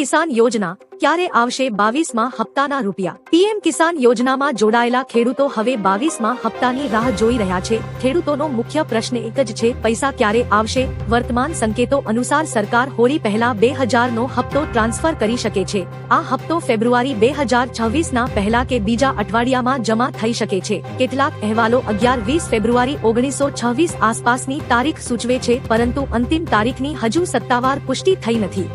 કિસાન યોજના ક્યારે આવશે 22માં હપ્તાના રૂપિયા? પીએમ કિસાન યોજનામાં જોડાયેલા ખેડૂતો હવે 22માં હપ્તાની રાહ જોઈ રહ્યા છે. ખેડૂતોનો મુખ્ય પ્રશ્ન એક જ છે, પૈસા ક્યારે આવશે? વર્તમાન સંકેતો અનુસાર સરકાર હોળી પહેલા 2000નો હપ્તો ટ્રાન્સફર કરી શકે છે. આ હપ્તો ફેબ્રુઆરી 2026ના પહેલા કે બીજા અઠવાડિયામાં જમા થઈ શકે છે. કેટલાક અહેવાલો 11-20 ફેબ્રુઆરી 1926 આસપાસની તારીખ સૂચવે છે, પરંતુ અંતિમ તારીખની હજુ સત્તાવાર પુષ્ટિ થઈ નથી.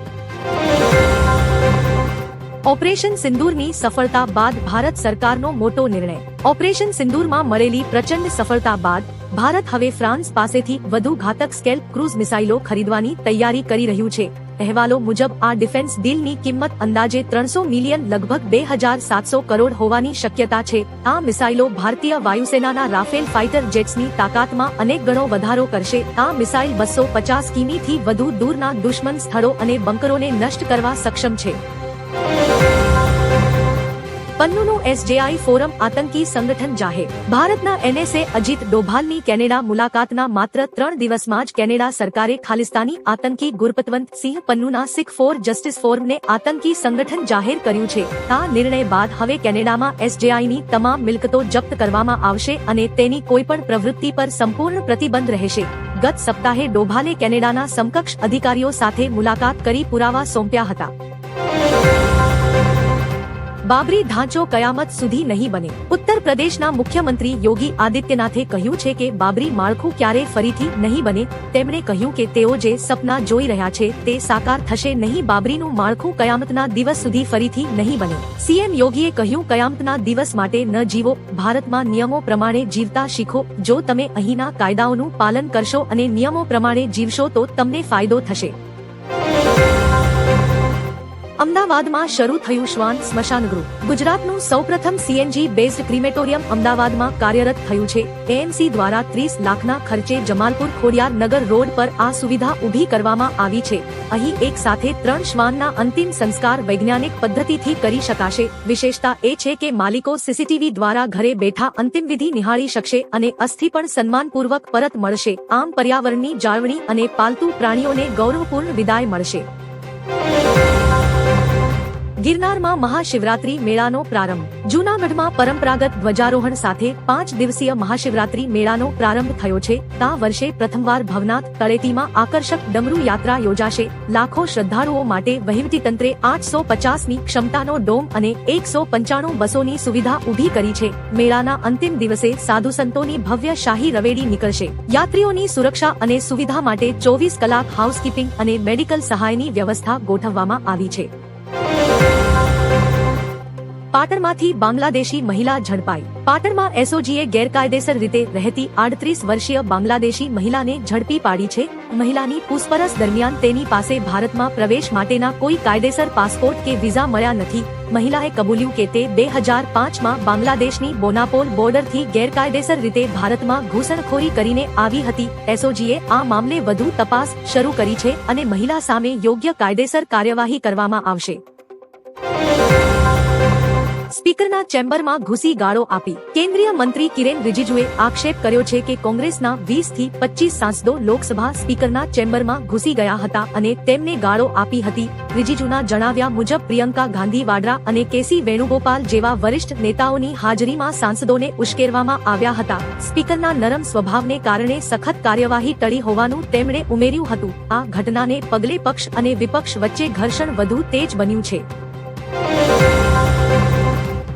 ઓપરેશન સિંદૂરની સફળતા બાદ ભારત સરકારનો મોટો નિર્ણય. ઓપરેશન સિંદૂરમાં મળેલી પ્રચંડ સફળતા બાદ ભારત હવે ફ્રાન્સ પાસેથી વધુ ઘાતક સ્કેલ્પ ક્રૂઝ મિસાઇલો ખરીદવાની તૈયારી કરી રહ્યું છે. અહેવાલો મુજબ આ ડિફેન્સ ડીલની કિંમત અંદાજે 300 મિલિયન લગભગ 2700 કરોડ હોવાની શક્યતા છે. આ મિસાઇલો ભારતીય વાયુસેનાના રાફેલ ફાઇટર જેટ્સની તાકાતમાં અનેક ગણો વધારો કરશે. આ મિસાઇલ 250 કિમીથી વધુ દૂરના દુશ્મન સ્થળો અને બંકરોને નષ્ટ કરવા સક્ષમ છે. પન્નુનું એસજેઆઈ ફોરમ આતંકી સંગઠન જાહેર. ભારતના એનએસએ અજીત ડોભાલની કેનેડા મુલાકાતના માત્ર 3 દિવસમાં જ કેનેડા સરકારે ખાલિસ્તાની આતંકી ગુરપતવંત સિંહ પન્નુના સિખ ફોર જસ્ટિસ ફોરમને આતંકી સંગઠન જાહેર કર્યું છે. આ નિર્ણય બાદ હવે કેનેડામાં એસજેઆઈની તમામ મિલકતો જપ્ત કરવામાં આવશે અને તેની કોઈપણ પ્રવૃત્તિ પર સંપૂર્ણ પ્રતિબંધ રહેશે. ગત સપ્તાહે ડોભાલે કેનેડાના સમકક્ષ અધિકારીઓ સાથે મુલાકાત કરી પુરાવા સોંપ્યા હતા. બાબરી ઢાંચો કયામત સુધી નહીં બને. ઉત્તર પ્રદેશના મુખ્યમંત્રી યોગી આદિત્યનાથે કહ્યું છે કે બાબરી માળખું ક્યારે ફરીથી નહીં બને. તેમણે કહ્યું કે તેઓ જે સપના જોઈ રહ્યા છે તે સાકાર થશે નહીં. બાબરીનું માળખું કયામતના દિવસ સુધી ફરીથી નહીં બને. સીએમ યોગીએ કહ્યું, કયામતના દિવસ માટે ન જીવો, ભારતમાં નિયમો પ્રમાણે જીવતા શીખો. જો તમે અહીંના કાયદાઓનું પાલન કરશો અને નિયમો પ્રમાણે જીવશો તો તમને ફાયદો થશે. અમદાવાદમાં શરૂ થયું શ્વાન સ્મશાનગૃહ. ગુજરાતનું સૌપ્રથમ સીએનજી બેઝડ ક્રિમેટોરિયમ અમદાવાદમાં કાર્યરત થયું છે. એએમસી દ્વારા 30 લાખના ખર્ચે જમાલપુર ખોડિયાર નગર રોડ પર આ સુવિધા ઊભી કરવામાં આવી છે. અહીં એક સાથે 3 શ્વાનના અંતિમ સંસ્કાર વૈજ્ઞાનિક પદ્ધતિથી કરી શકાશે. વિશેષતા એ છે કે માલિકો સીસીટીવી દ્વારા ઘરે બેઠા અંતિમવિધિ નિહાળી શકશે અને અસ્થિ પણ સન્માનપૂર્વક પરત મળશે. આમ પર્યાવરણની જાળવણી અને પાલતુ પ્રાણીઓને ગૌરવપૂર્ણ વિદાય મળશે. ગિરનારમાં મહાશિવરાત્રી મેળાનો પ્રારંભ. જૂનાગઢમાં પરંપરાગત ધ્વજારોહણ સાથે 5 દિવસીય મહાશિવરાત્રી મેળાનો પ્રારંભ થયો છે. આ વર્ષે પ્રથમવાર ભવનાથ તળેટીમાં આકર્ષક ડમરૂ યાત્રા યોજાશે. લાખો શ્રદ્ધાળુઓ માટે વહીવટીતંત્રે 850ની ક્ષમતાનો ડોમ અને 195 બસોની સુવિધા ઊભી કરી છે. મેળાના અંતિમ દિવસે સાધુ સંતોની ભવ્ય શાહી રવેડી નીકળશે. યાત્રીઓની સુરક્ષા અને સુવિધા માટે 24 કલાક હાઉસકીપિંગ અને મેડિકલ સહાયની વ્યવસ્થા ગોઠવવામાં આવી છે. પાટણમાંથી બાંગ્લાદેશી મહિલા ઝડપાઈ. પાટણમાં એસઓજીએ ગેરકાયદેસર રીતે રહેતી 38 વર્ષીય બાંગ્લાદેશી મહિલાને ઝડપી પાડી છે. મહિલાની પૂછપરછ દરમિયાન તેની પાસે ભારતમાં પ્રવેશ માટેના કોઈ કાયદેસર પાસપોર્ટ કે વિઝા મળ્યા નથી. મહિલાએ કબૂલ્યું કે તે 2005માં બાંગ્લાદેશની બોનાપોલ બોર્ડરથી ગેરકાયદેસર રીતે ભારતમાં ઘૂસણખોરી કરીને આવી હતી. એસઓજીએ આ મામલે વધુ તપાસ શરૂ કરી છે અને મહિલા સામે યોગ્ય કાયદેસર કાર્યવાહી કરવામાં આવશે. સ્પીકરના ચેમ્બરમાં ઘૂસી ગાળો આપી. કેન્દ્રીય મંત્રી કિરેન રિજિજુએ આક્ષેપ કર્યો છે કે કોંગ્રેસના 20થી 25 સાંસદો લોકસભા સ્પીકરના ચેમ્બરમાં ઘૂસી ગયા હતા અને તેમને ગાળો આપી હતી. રિજિજુના જણાવ્યા મુજબ પ્રિયંકા ગાંધી વાડ્રા અને કેસી વેણુગોપાલ જેવા વરિષ્ઠ નેતાઓની હાજરીમાં સાંસદોને ઉશ્કેરવામાં આવ્યા હતા. સ્પીકરના નરમ સ્વભાવને કારણે સખત કાર્યવાહી ટળી હોવાનું તેમણે ઉમેર્યું હતું. આ ઘટનાને પગલે પક્ષ અને વિપક્ષ વચ્ચે ઘર્ષણ વધુ તેજ બન્યું છે.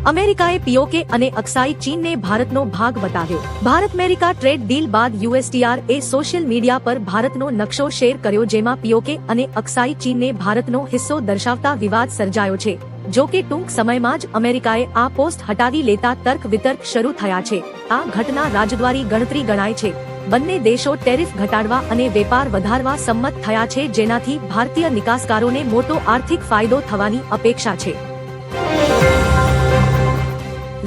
અમેરિકાએ પીઓકે અને અક્સાઈ ચીનને ભારતનો ભાગ બતાવ્યો. ભારત-અમેરિકા ટ્રેડ ડીલ બાદ યુએસટીઆર એ સોશિયલ મીડિયા પર ભારતનો નકશો શેર કર્યો, જેમાં પીઓકે અને અક્સાઈ ચીનને ભારતનો હિસ્સો દર્શાવતા વિવાદ સર્જાયો છે. જો કે ટૂંક સમયમાં જ અમેરિકાએ આ પોસ્ટ હટાવી લેતા તર્ક વિતર્ક શરૂ થયા છે. આ ઘટના રાજદ્વારી ગણતરી ગણાય છે. બંને દેશો ટેરિફ ઘટાડવા અને વેપાર વધારવા સંમત થયા છે, જેનાથી ભારતીય નિકાસકારોને મોટો આર્થિક ફાયદો થવાની અપેક્ષા છે.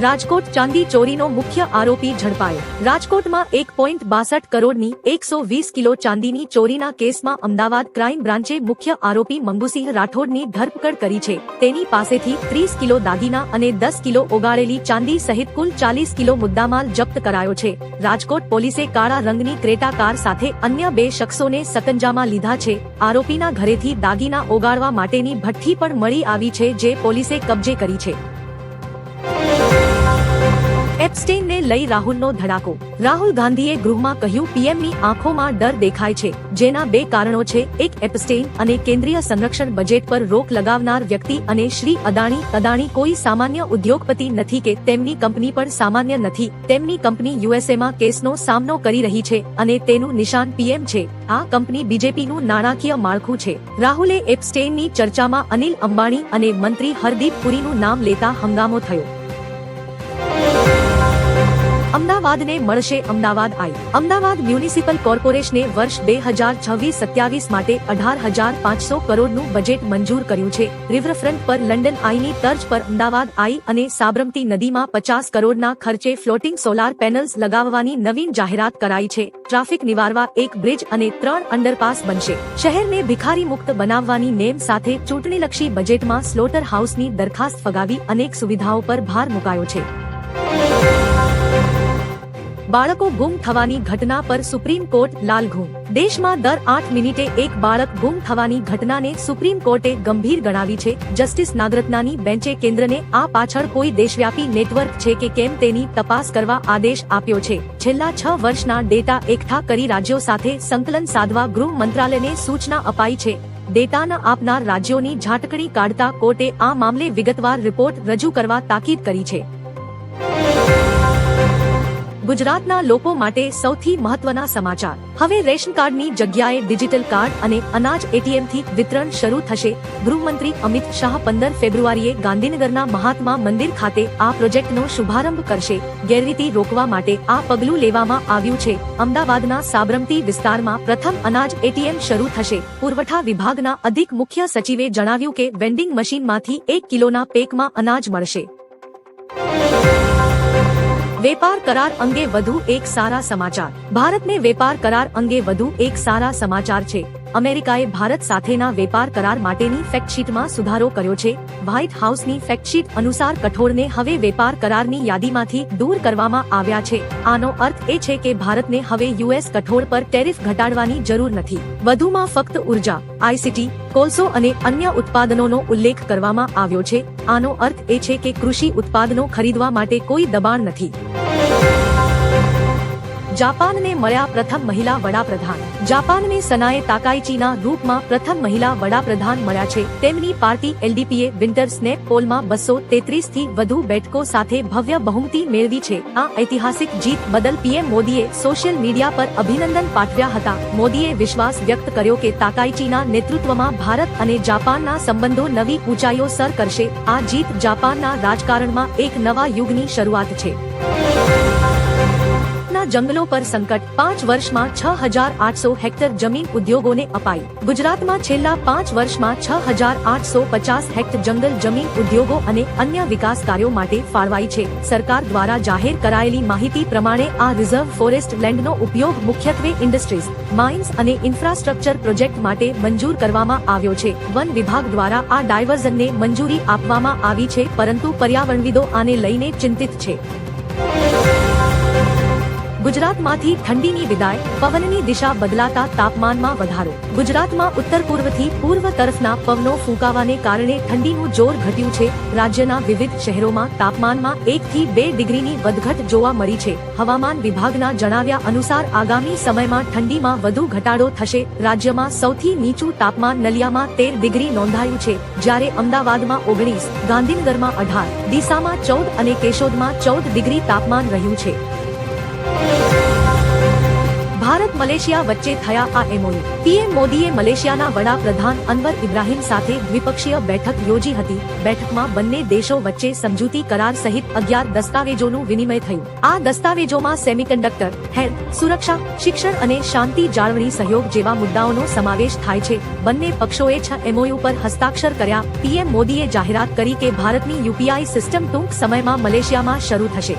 રાજકોટ ચાંદી ચોરીનો મુખ્ય આરોપી ઝડપાયો. રાજકોટમાં 1.62 કરોડની 120 કિલો ચાંદીની ચોરીના કેસમાં અમદાવાદ ક્રાઇમ બ્રાન્ચે મુખ્ય આરોપી મંગુસિંહ રાઠોડની ધરપકડ કરી છે. તેની પાસેથી 30 કિલો દાગીના અને 10 કિલો ઓગાળેલી ચાંદી સહિત કુલ 40 કિલો મુદ્દામાલ જપ્ત કરાયો છે. રાજકોટ પોલીસે કાળા રંગની ક્રેટા કાર સાથે અન્ય 2 શખ્સોને સકંજામાં લીધા છે. આરોપીના ઘરેથી દાગીના ઓગાળવા માટેની ભઠ્ઠી પણ મળી આવી છે, જે પોલીસે કબજે કરી છે. એપ્સ્ટેઇનને લઈ રાહુલનો ધડાકો. રાહુલ ગાંધીએ ગૃહમાં કહ્યું, પીએમની આંખોમાં ડર દેખાય છે, જેના 2 કારણો છે. એક, એપ્સ્ટેઇન અને કેન્દ્રીય સંરક્ષણ બજેટ પર રોક લગાવનાર વ્યક્તિ, અને શ્રી અદાણી કોઈ સામાન્ય ઉદ્યોગપતિ નથી કે તેમની કંપની પણ સામાન્ય નથી. તેમની કંપની યુએસએમાં કેસનો સામનો કરી રહી છે અને તેનું નિશાન પીએમ છે. આ કંપની બીજેપીનું નાણાકીય માળખું છે. રાહુલે એપ્સ્ટેઇનની ચર્ચામાં અનિલ અંબાણી અને મંત્રી હરદીપ પુરીનું નામ લેતા હંગામો થયો. અમદાવાદને મળશે અમદાવાદ આઈ. અમદાવાદ મ્યુનિસિપલ કોર્પોરેશને વર્ષ 2026-27 માટે 18,500 કરોડનું બજેટ મંજૂર કર્યું છે. રિવરફ્રન્ટ પર લંડન આઈની તર્જ પર અમદાવાદ આઈ અને સાબરમતી નદીમાં 50 કરોડના ખર્ચે ફ્લોટિંગ સોલાર પેનલ્સ લગાવવાની નવીન જાહેરાત કરાઈ છે. ટ્રાફિક નિવારવા 1 બ્રિજ અને 3 અંડરપાસ બનશે. શહેરને ભિખારી મુક્ત બનાવવાની નેમ સાથે ચૂંટણીલક્ષી બજેટમાં સ્લોટર હાઉસની દરખાસ્ત ફગાવી અનેક સુવિધાઓ પર ભાર મુકાયો છે. બાળકો ગુમ થવાની ઘટના પર સુપ્રીમ કોર્ટ લાલઘૂમ. દેશમાં દર 8 મિનિટે એક બાળક ગુમ થવાની ઘટનાને સુપ્રીમ કોર્ટે ગંભીર ગણાવી છે. જસ્ટિસ નાગરત્નાની બેન્ચે કેન્દ્રને આ પાછળ કોઈ દેશવ્યાપી નેટવર્ક છે કે કેમ તેની તપાસ કરવા આદેશ આપ્યો છે. છેલ્લા 6 વર્ષના ડેટા એકઠા કરી રાજ્યો સાથે સંકલન સાધવા ગૃહ મંત્રાલયને સૂચના અપાઈ છે. ડેટા ન આપનાર રાજ્યોની ઝાટકણી કાઢતા કોર્ટે આ મામલે વિગતવાર રિપોર્ટ રજૂ કરવા તાકીદ કરી છે. ગુજરાતના લોકો માટે સૌથી મહત્વના સમાચાર. હવે રેશન કાર્ડની જગ્યાએ ડિજિટલ કાર્ડ અને અનાજ એટીએમથી વિતરણ શરૂ થશે. ગૃહમંત્રી અમિત શાહ 15 ફેબ્રુઆરીએ ગાંધીનગરના મહાત્મા મંદિર ખાતે આ પ્રોજેક્ટનો શુભારંભ કરશે. ગેરરીતિ રોકવા માટે આ પગલું લેવામાં આવ્યું છે. અમદાવાદના સાબરમતી વિસ્તારમાં પ્રથમ અનાજ એટીએમ શરૂ થશે. પુરવઠા વિભાગના અધિક મુખ્ય સચિવે જણાવ્યું કે વેન્ડિંગ મશીનમાંથી 1 કિલોના પેકમાં અનાજ મળશે. વેપાર કરાર અંગે વધુ એક સારા સમાચાર. ભારતને વેપાર કરાર અંગે વધુ એક સારા સમાચાર છે. અમેરિકાએ ભારત સાથેના વેપાર કરાર માટેની ફેક્ટશીટમાં સુધારો કર્યો છે. વ્હાઇટ હાઉસની ફેક્ટશીટ અનુસાર કઠોળને હવે વેપાર કરારની યાદીમાંથી દૂર કરવામાં આવ્યા છે. આનો અર્થ એ છે કે ભારતને હવે યુએસ કઠોળ પર ટેરિફ ઘટાડવાની જરૂર નથી. વધુમાં ફક્ત ઉર્જા, આઈસીટી, કોલસો અને અન્ય ઉત્પાદનોનો ઉલ્લેખ કરવામાં આવ્યો છે. આનો અર્થ એ છે કે કૃષિ ઉત્પાદનો ખરીદવા માટે કોઈ દબાણ નથી. જાપાનને મળ્યા પ્રથમ મહિલા વડાપ્રધાન. જાપાનને સનાએ તાકાઇચીના રૂપમાં પ્રથમ મહિલા વડાપ્રધાન મળ્યા છે. તેમની પાર્ટી એલડીપીએ વિન્ટર સ્નેપ પોલમાં 233 થી વધુ બેઠકો સાથે ભવ્ય બહુમતી મેળવી છે. આ ઐતિહાસિક જીત બદલ પીએમ મોદીએ સોશિયલ મીડિયા પર અભિનંદન પાઠવ્યા હતા. મોદીએ વિશ્વાસ વ્યક્ત કર્યો કે તાકાઇચીના નેતૃત્વમાં ભારત અને જાપાનના સંબંધો નવી ઊંચાઈઓ સર કરશે. આ જીત જાપાનના રાજકારણમાં એક નવા યુગની શરૂઆત છે. જંગલો પર સંકટ. 5 વર્ષમાં 6,800 હેક્ટર જમીન ઉદ્યોગોને અપાઈ. ગુજરાતમાં છેલ્લા 5 વર્ષમાં 6,850 હેક્ટર જંગલ જમીન ઉદ્યોગો અને અન્ય વિકાસ કાર્યો માટે ફાળવાઈ છે. સરકાર દ્વારા જાહેર કરાયેલી માહિતી પ્રમાણે આ રિઝર્વ ફોરેસ્ટ લેન્ડનો ઉપયોગ મુખ્યત્વે ઇન્ડસ્ટ્રીઝ, માઇન્સ અને ઇન્ફ્રાસ્ટ્રક્ચર પ્રોજેક્ટ માટે મંજૂર કરવામાં આવ્યો છે. વન વિભાગ દ્વારા આ ડાયવર્ઝનને મંજૂરી આપવામાં આવી છે, પરંતુ પર્યાવરણવિદો આને લઈને ચિંતિત છે. ગુજરાતમાંથી ઠંડીની વિદાય. પવનની દિશા બદલાતા તાપમાનમાં વધારો. ગુજરાતમાં ઉત્તર પૂર્વથી પૂર્વ તરફના પવનો ફૂંકાવાને કારણે ઠંડીનું જોર ઘટ્યું છે. રાજ્યના વિવિધ શહેરોમાં તાપમાનમાં 1 થી 2 ડિગ્રીની વધઘટ જોવા મળી છે. હવામાન વિભાગના જણાવ્યા અનુસાર આગામી સમયમાં ઠંડીમાં વધુ ઘટાડો થશે. રાજ્યમાં સૌથી નીચું તાપમાન નલિયામાં 13 ડિગ્રી નોંધાયું છે, જ્યારે અમદાવાદમાં 19, ગાંધીનગરમાં 18, ડીસામાં 14 અને કેશોદમાં 14 ડિગ્રી તાપમાન રહ્યું છે. ભારત મલેશિયા વચ્ચે થયા આ એમઓયુ. પીએમ મોદીએ મલેશિયાના વડાપ્રધાન અનવર ઇબ્રાહીમ સાથે દ્વિપક્ષીય બેઠક યોજી હતી. બેઠકમાં બંને દેશો વચ્ચે સમજૂતી કરાર સહિત 11 દસ્તાવેજોનું વિનિમય થયું. આ દસ્તાવેજોમાં સેમિકન્ડક્ટર, હેલ્થ, સુરક્ષા, શિક્ષણ અને શાંતિ જાળવણી સહયોગ જેવા મુદ્દાઓનો સમાવેશ થાય છે. બંને પક્ષોએ 6 એમઓયુ પર હસ્તાક્ષર કર્યા. પીએમ મોદીએ જાહેરાત કરી કે ભારતની યુપીઆઈ સિસ્ટમ ટૂંક સમયમાં મલેશિયામાં શરૂ થશે.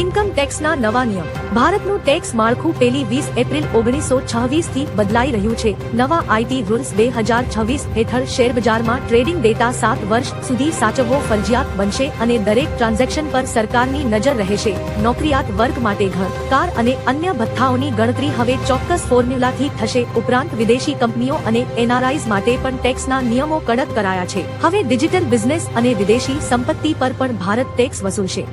ઇન્કમ ટેક્સના નવા નિયમ. ભારતનું ટેક્સ માળખું પહેલી 20 એપ્રિલ 1926 થી બદલાઈ રહ્યું છે. નવા આઈટી રૂલ્સ 2026 હેઠળ શેરબજારમાં ટ્રેડિંગ ડેટા 7 વર્ષ સુધી સાચવવો ફરજિયાત બનશે અને દરેક ટ્રાન્ઝેક્શન પર સરકારની નજર રહેશે. નોકરિયાત વર્ગ માટે ઘર, કાર અને અન્ય ભથ્થાઓની ગણતરી હવે ચોક્કસ ફોર્મ્યુલાથી થશે. ઉપરાંત વિદેશી કંપનીઓ અને એનઆરઆઈઝ માટે પણ ટેક્સના નિયમો કડક કરાયા છે. હવે ડિજિટલ બિઝનેસ અને વિદેશી સંપત્તિ પર પણ ભારત ટેક્સ વસૂલશે.